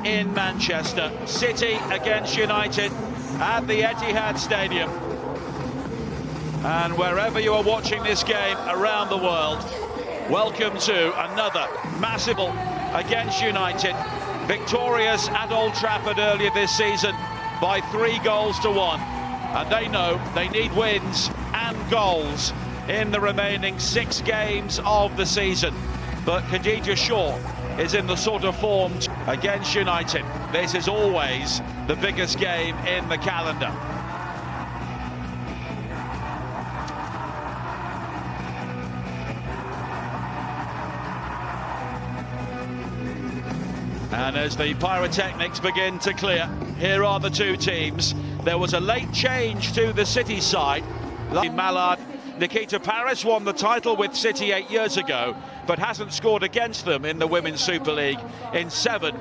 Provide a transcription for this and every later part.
in Manchester. City against United at the Etihad Stadium. And wherever you are watching this game around the world, welcome to another massive against United. Victorious at Old Trafford earlier this season by 3-1. And they know they need wins and goals in the remaining 6 games of the season. But Khadija Shaw is in the sort of form against United. This is always the biggest game in the calendar. And as the pyrotechnics begin to clear, here are the two teams. There was a late change to the City side. Mallard, Nikita Paris won the title with City 8 years ago, but hasn't scored against them in the Women's Super League in 7.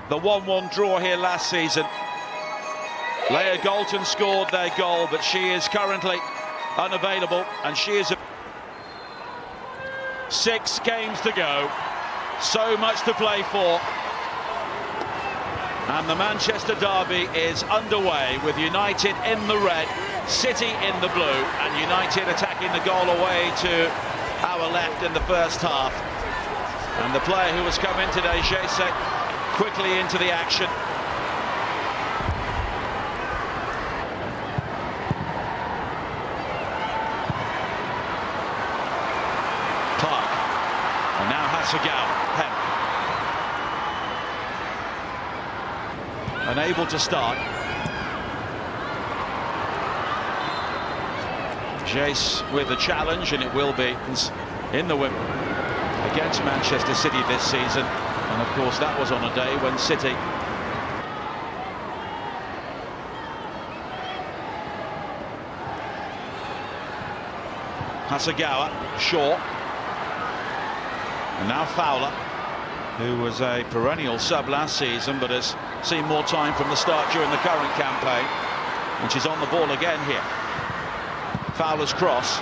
The 1-1 draw here last season. Leah Galton scored their goal, but she is currently unavailable, and she is 6 games to go. So much to play for. And the Manchester derby is underway with United in the red, City in the blue, and United attacking the goal away to our left in the first half. And the player who has come in today, Jess, quickly into the action. Park, and now Hasegawa. Unable to start. Jess with the challenge, and it will be in the women against Manchester City this season. And of course that was on a day when City Hasegawa, Shaw, and now Fowler, who was a perennial sub last season but has seen more time from the start during the current campaign, and she's on the ball again here. Fowler's cross.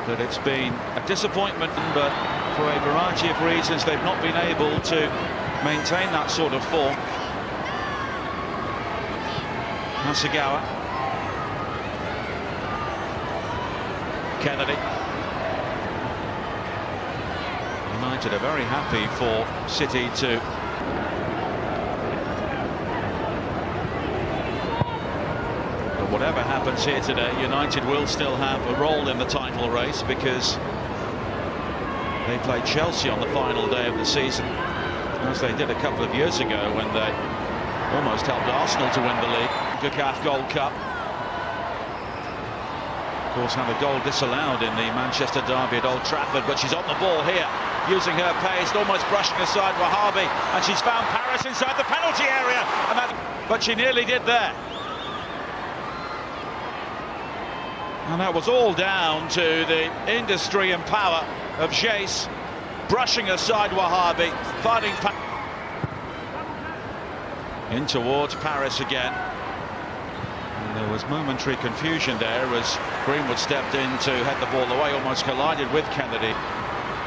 But it's been a disappointment, but for a variety of reasons they've not been able to maintain that sort of form. Hasegawa. Kennedy. United are very happy for City to but whatever happens here today, United will still have a role in the title race, because they played Chelsea on the final day of the season, as they did a couple of years ago when they almost helped Arsenal to win the league. kickoff Gold Cup. Of course, had a goal disallowed in the Manchester derby at Old Trafford, but she's on the ball here, using her pace, almost brushing aside Wahabi, and she's found Paris inside the penalty area, but she nearly did there. And that was all down to the industry and power of Jess, brushing aside Wahabi, finding in towards Paris again. And there was momentary confusion there as Greenwood stepped in to head the ball away, almost collided with Kennedy.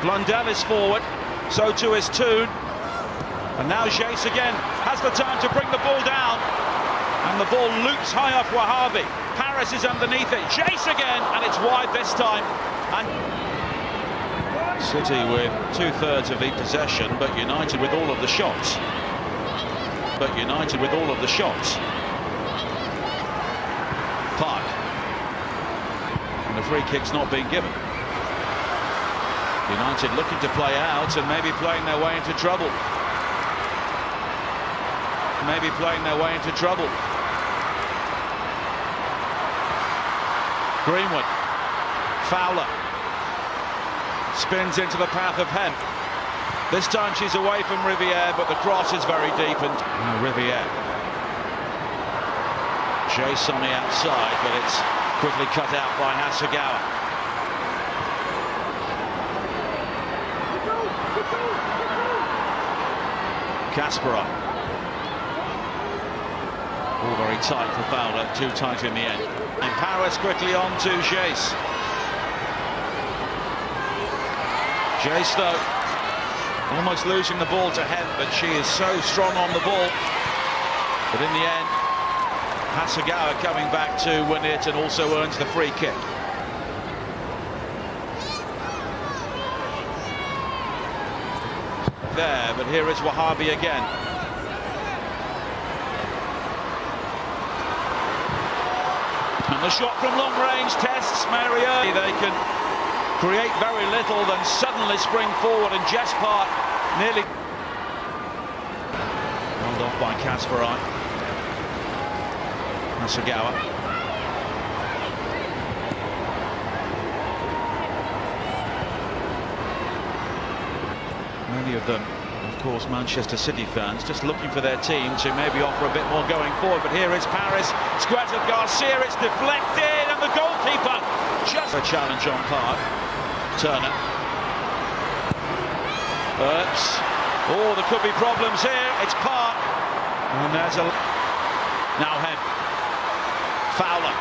Blundell is forward, so too is Toon. And now Jess again has the time to bring the ball down. And the ball loops high off Wahabi. Paris is underneath it. Jess again, and it's wide this time. And City with 2/3 of the possession, but United with all of the shots. Park. And the free kick's not being given. United looking to play out and maybe playing their way into trouble. Greenwood. Fowler. Spins into the path of Hemp. This time she's away from Riviere, but the cross is very deep, and Riviere. Chase on the outside, but it's quickly cut out by Hasegawa. Kasparov. All very tight for Fowler, too tight in the end. And Paris quickly on to Jess. Jess though, almost losing the ball to Hem, but she is so strong on the ball. But in the end, Hasegawa coming back to win it and also earns the free kick. There, but here is Wahabi again. And the shot from long range tests Mario. They can create very little, then suddenly spring forward, and Jess Park nearly held off by Kasparov. Hasegawa. Many of them, of course, Manchester City fans, just looking for their team to maybe offer a bit more going forward. But here is Paris, squares at Garcia, it's deflected, and the goalkeeper just a challenge on Park. Turner. Oops. Oh, there could be problems here. It's Park. And there's a... Now Hem. Fowler.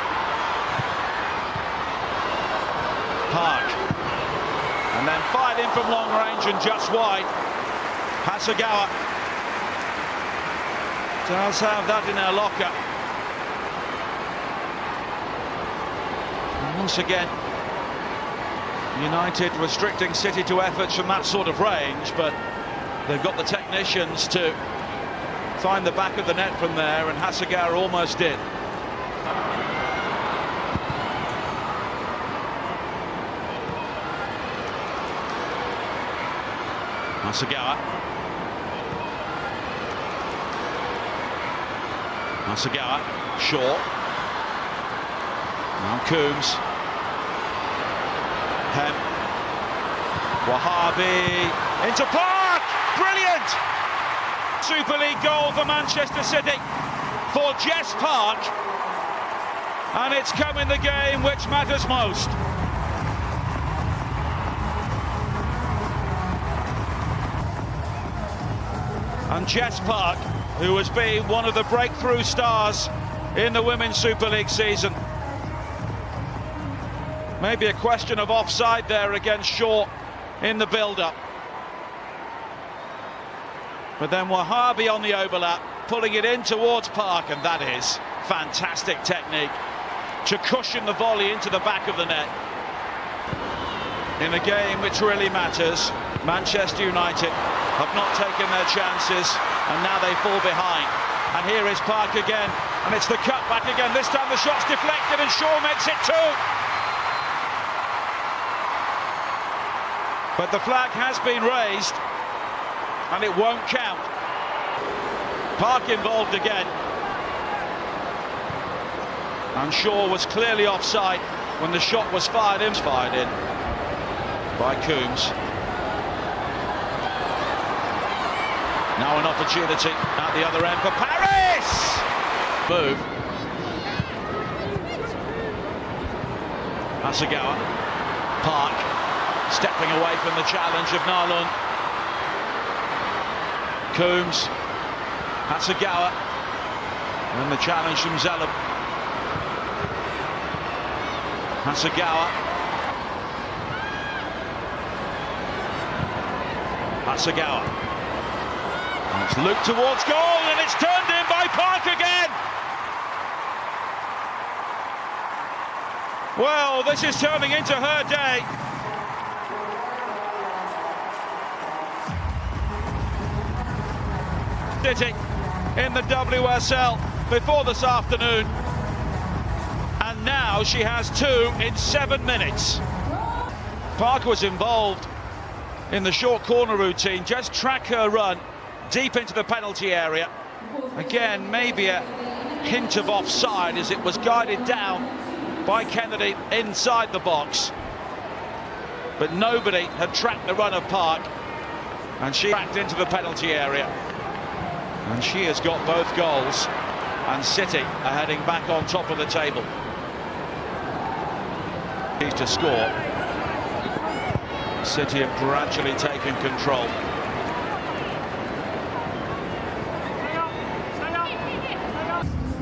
Park. And then fired in from long range and just wide. Hasegawa does have that in her locker. And once again, United restricting City to efforts from that sort of range, but they've got the technicians to find the back of the net from there, and Hasegawa almost did. Hasegawa. Hasegawa, short. Now Coombs. Hem. Wahabi into Park! Brilliant! Super League goal for Manchester City for Jess Park. And it's come in the game which matters most. And Jess Park, who has been one of the breakthrough stars in the Women's Super League season. Maybe a question of offside there against Shaw in the build-up. But then Wahabi on the overlap, pulling it in towards Park, and that is fantastic technique to cushion the volley into the back of the net. In a game which really matters, Manchester United have not taken their chances, and now they fall behind. And here is Park again, and it's the cut back again. This time the shot's deflected, and Shaw makes it 2. But the flag has been raised, and it won't count. Park involved again. And Shaw was clearly offside when the shot was fired in. Fired in by Coombs. Now an opportunity at the other end for Paris! Move. Hasegawa. Park. Stepping away from the challenge of Narlund. Coombs. Hasegawa. And the challenge from Zellum. Hasegawa. Hasegawa. And it's looped towards goal, and it's turned in by Park again. Well, this is turning into her day. City in the WSL before this afternoon, and now she has 2 in 7 minutes. Park was involved in the short corner routine. Just track her run deep into the penalty area. Again, maybe a hint of offside as it was guided down by Kennedy inside the box, but nobody had tracked the run of Park, and she tracked into the penalty area. And she has got both goals, and City are heading back on top of the table. To score. City have gradually taken control.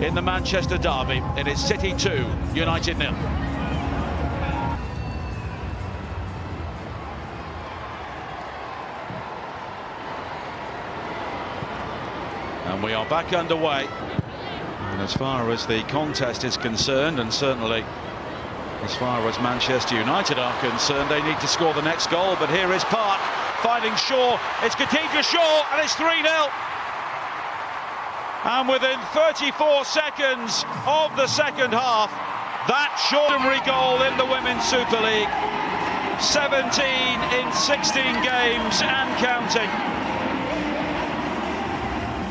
In the Manchester derby, it is City 2, United 0. are back underway. And as far as the contest is concerned, and certainly as far as Manchester United are concerned, they need to score the next goal. But here is Park finding Shaw. It's Khadija Shaw, and it's 3-0. And within 34 seconds of the second half, that extraordinary goal in the Women's Super League. 17 in 16 games and counting.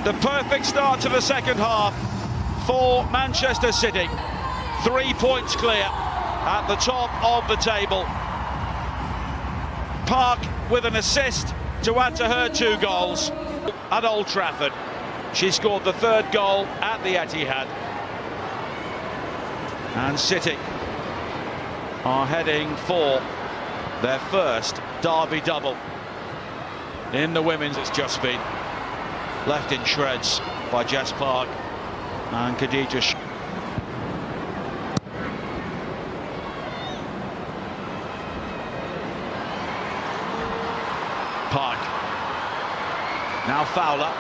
The perfect start to the second half for Manchester City. 3 points clear at the top of the table. Park with an assist to add to her 2 goals at Old Trafford. She scored the 3rd goal at the Etihad. And City are heading for their first derby double in the women's. It's just been left in shreds by Jess Park and Khadija. Park. Now Fowler.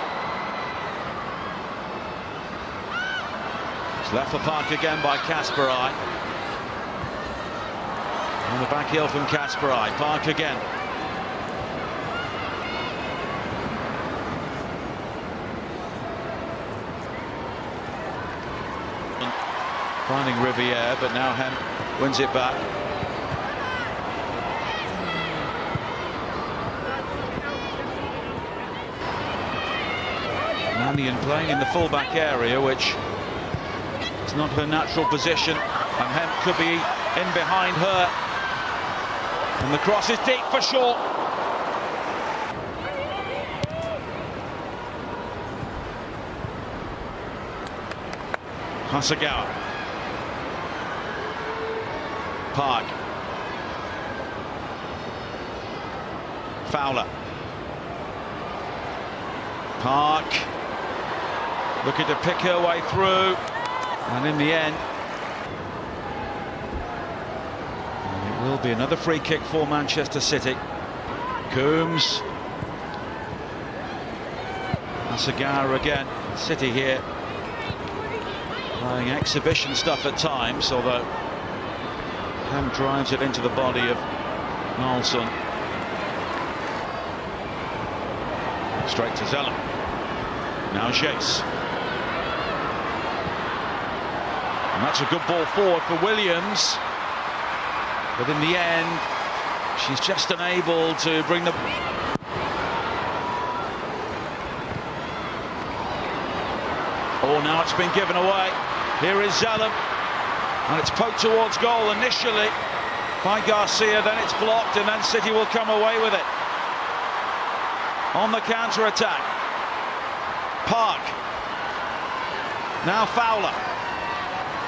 It's left for Park again by Kasparai. On the back heel from Kasparai. Park again. Finding Riviere, but now Hemp wins it back. Mannion playing in the full-back area, which is not her natural position, and Hemp could be in behind her. And the cross is deep for Shaw. Hasegawa. Park. Fowler. Park looking to pick her way through, and in the end it will be another free kick for Manchester City. Coombs. Hasegawa again. City here playing exhibition stuff at times, although Ham drives it into the body of Nilsson. Straight to Zellum. Now Jace. And that's a good ball forward for Williams. But in the end, she's just unable to bring the... Oh, now it's been given away. Here is Zellum. And it's poked towards goal initially by Garcia, then it's blocked, and then City will come away with it. On the counter-attack. Park. Now Fowler.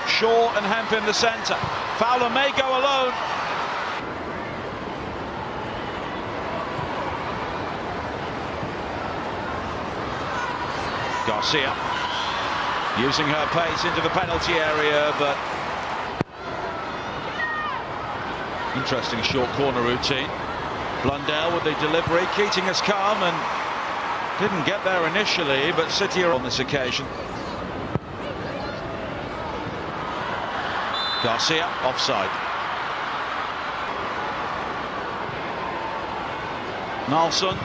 Shaw and Hemp in the centre. Fowler may go alone. Garcia using her pace into the penalty area, but interesting short corner routine. Blundell with the delivery. Keating has come and didn't get there initially, but City are on this occasion. Garcia offside. Nilsson.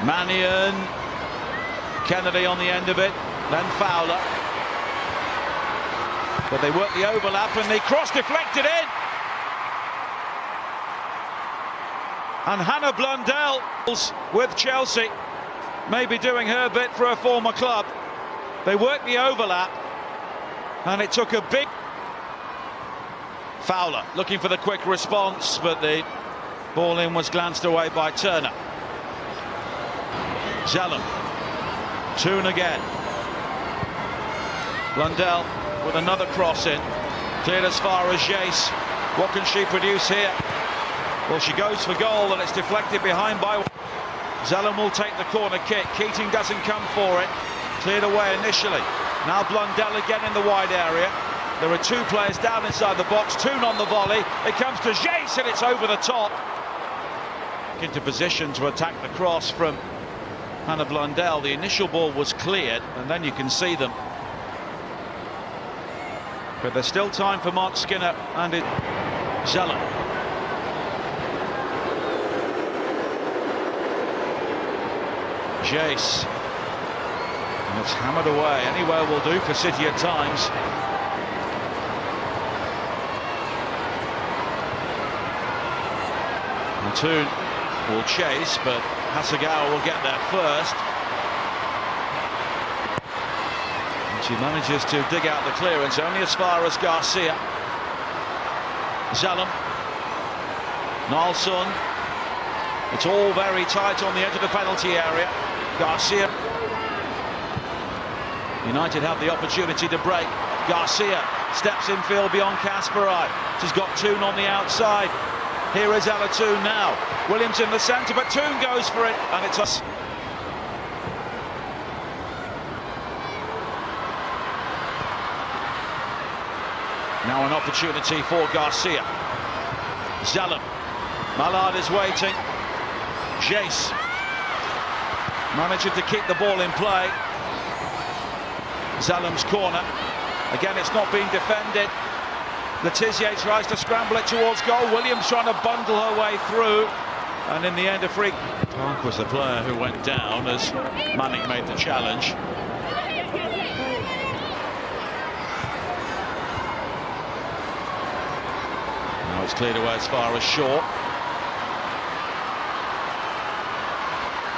Mannion. Kennedy on the end of it. Then Fowler. But they work the overlap and the cross deflected in. And Hannah Blundell with Chelsea, maybe doing her bit for her former club. They worked the overlap and it took a big... Fowler looking for the quick response, but the ball in was glanced away by Turner. Zellum. Toon again. Blundell with another cross in. Cleared as far as Jace. What can she produce here? Well, she goes for goal and it's deflected behind by... Zellum will take the corner kick. Keating doesn't come for it. Cleared away initially. Now Blundell again in the wide area. There are 2 players down inside the box. Toon on the volley. It comes to Jace and it's over the top. Into position to attack the cross from Hannah Blundell. The initial ball was cleared, and then you can see them. But there's still time for Mark Skinner and Zellen. Jace. And it's hammered away. Anywhere will do for City at times. Mattoon will chase, but Hasegawa will get there first. And she manages to dig out the clearance only as far as Garcia. Zalem. Nalson. It's all very tight on the edge of the penalty area. Garcia. United have the opportunity to break. Garcia steps in field beyond Kasparai. She's got Toon on the outside. Here is Ella Toon now. Williams in the centre, but Toon goes for it, and it's us. Now an opportunity for Garcia. Zalem. Mallard is waiting. Jace. Managing to keep the ball in play. Zalem's corner. Again, it's not being defended. Letizia tries to scramble it towards goal. Williams trying to bundle her way through. And in the end, a free. Park was the player who went down as Manning made the challenge. Now it's cleared away as far as Shaw.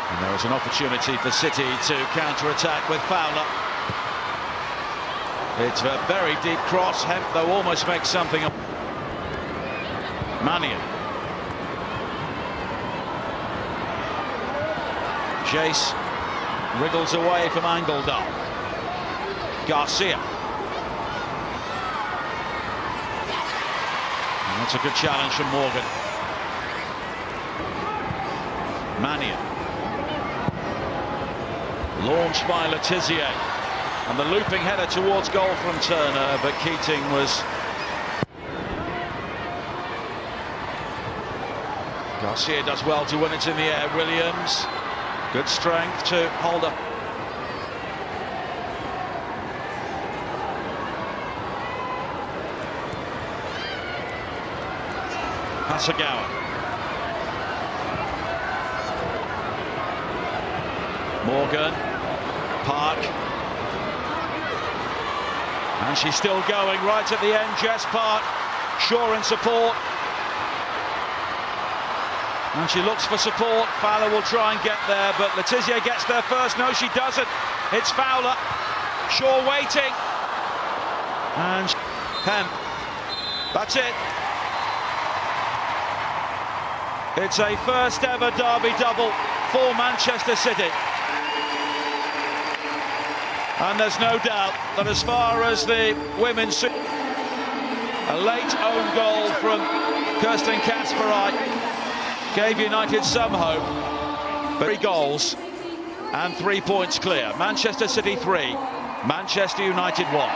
And there is an opportunity for City to counter-attack with Fowler. It's a very deep cross. Hemp, though, almost makes something of. Mannion. Jace wriggles away from Angeldal. Garcia. And that's a good challenge from Morgan. Mannion. Launched by Letizia. And the looping header towards goal from Turner, but Keating was. Garcia does well to win it in the air. Williams, good strength to hold up. Hasegawa. Morgan. Park. And she's still going right at the end. Jess Park, Shaw in support. And she looks for support. Fowler will try and get there, but Letizia gets there first. No, she doesn't. It's Fowler. Shaw waiting. And Hemp. That's it. It's a first ever derby double for Manchester City. And there's no doubt that as far as the women's, a late own goal from Kirsten Kasparai gave United some hope. But 3 goals and 3 points clear. Manchester City 3, Manchester United 1.